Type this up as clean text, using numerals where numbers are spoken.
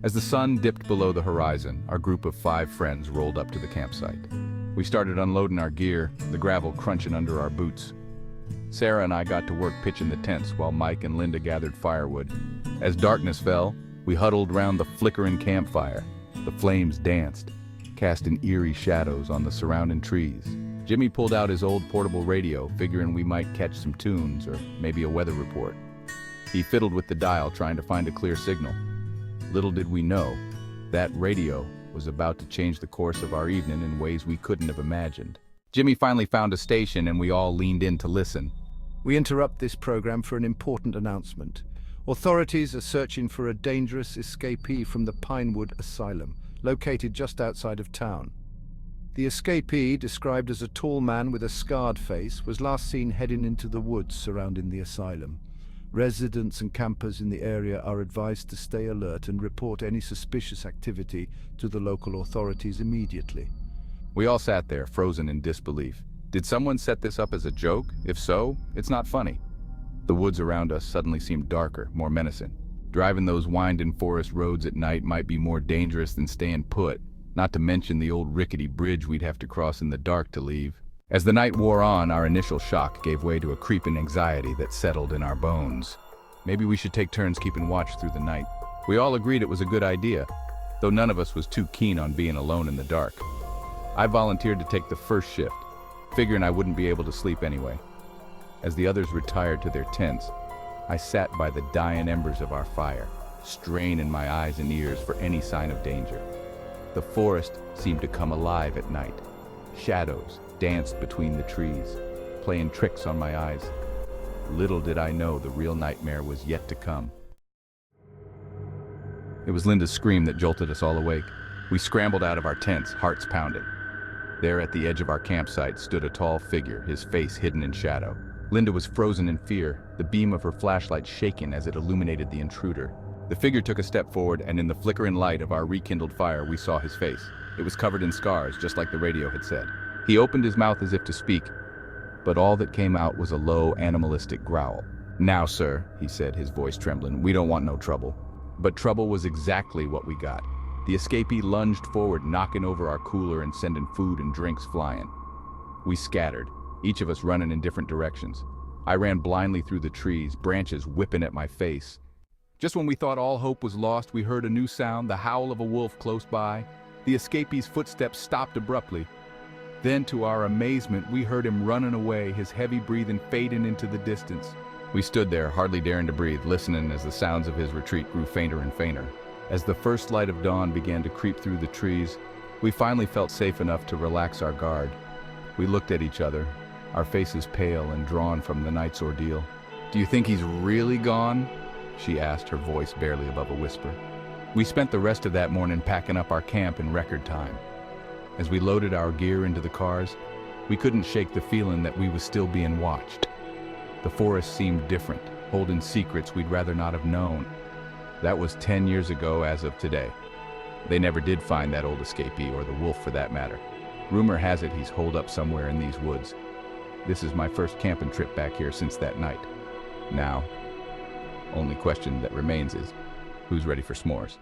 As the sun dipped below the horizon, our group of 5 friends rolled up to the campsite. We started unloading our gear, the gravel crunching under our boots. Sarah and I got to work pitching the tents while Mike and Linda gathered firewood. As darkness fell, we huddled round the flickering campfire. The flames danced, casting eerie shadows on the surrounding trees. Jimmy pulled out his old portable radio, figuring we might catch some tunes or maybe a weather report. He fiddled with the dial, trying to find a clear signal. Little did we know, that radio was about to change the course of our evening in ways we couldn't have imagined. Jimmy finally found a station and we all leaned in to listen. We interrupt this program for an important announcement. Authorities are searching for a dangerous escapee from the Pinewood Asylum, located just outside of town. The escapee, described as a tall man with a scarred face, was last seen heading into the woods surrounding the asylum. Residents and campers in the area are advised to stay alert and report any suspicious activity to the local authorities immediately. We all sat there, frozen in disbelief. Did someone set this up as a joke? If so, it's not funny. The woods around us suddenly seemed darker, more menacing. Driving those winding forest roads at night might be more dangerous than staying put, not to mention the old rickety bridge we'd have to cross in the dark to leave. As the night wore on, our initial shock gave way to a creeping anxiety that settled in our bones. Maybe we should take turns keeping watch through the night. We all agreed it was a good idea, though none of us was too keen on being alone in the dark. I volunteered to take the first shift, figuring I wouldn't be able to sleep anyway. As the others retired to their tents, I sat by the dying embers of our fire, straining my eyes and ears for any sign of danger. The forest seemed to come alive at night. Shadows danced between the trees, playing tricks on my eyes. Little did I know the real nightmare was yet to come. It was Linda's scream that jolted us all awake. We scrambled out of our tents, hearts pounding. There at the edge of our campsite stood a tall figure, his face hidden in shadow. Linda was frozen in fear, the beam of her flashlight shaking as it illuminated the intruder. The figure took a step forward, and in the flickering light of our rekindled fire, we saw his face. It was covered in scars, just like the radio had said. He opened his mouth as if to speak, but all that came out was a low, animalistic growl. "Now, sir," he said, his voice trembling, "we don't want no trouble." But trouble was exactly what we got. The escapee lunged forward, knocking over our cooler and sending food and drinks flying. We scattered, each of us running in different directions. I ran blindly through the trees, branches whipping at my face. Just when we thought all hope was lost, we heard a new sound, the howl of a wolf close by. The escapee's footsteps stopped abruptly. Then, to our amazement, we heard him running away, his heavy breathing fading into the distance. We stood there, hardly daring to breathe, listening as the sounds of his retreat grew fainter and fainter. As the first light of dawn began to creep through the trees, we finally felt safe enough to relax our guard. We looked at each other, our faces pale and drawn from the night's ordeal. "Do you think he's really gone?" she asked, her voice barely above a whisper. We spent the rest of that morning packing up our camp in record time. As we loaded our gear into the cars, we couldn't shake the feeling that we was still being watched. The forest seemed different, holding secrets we'd rather not have known. That was 10 years ago as of today. They never did find that old escapee, or the wolf for that matter. Rumor has it he's holed up somewhere in these woods. This is my first camping trip back here since that night. Now, only question that remains is, who's ready for s'mores?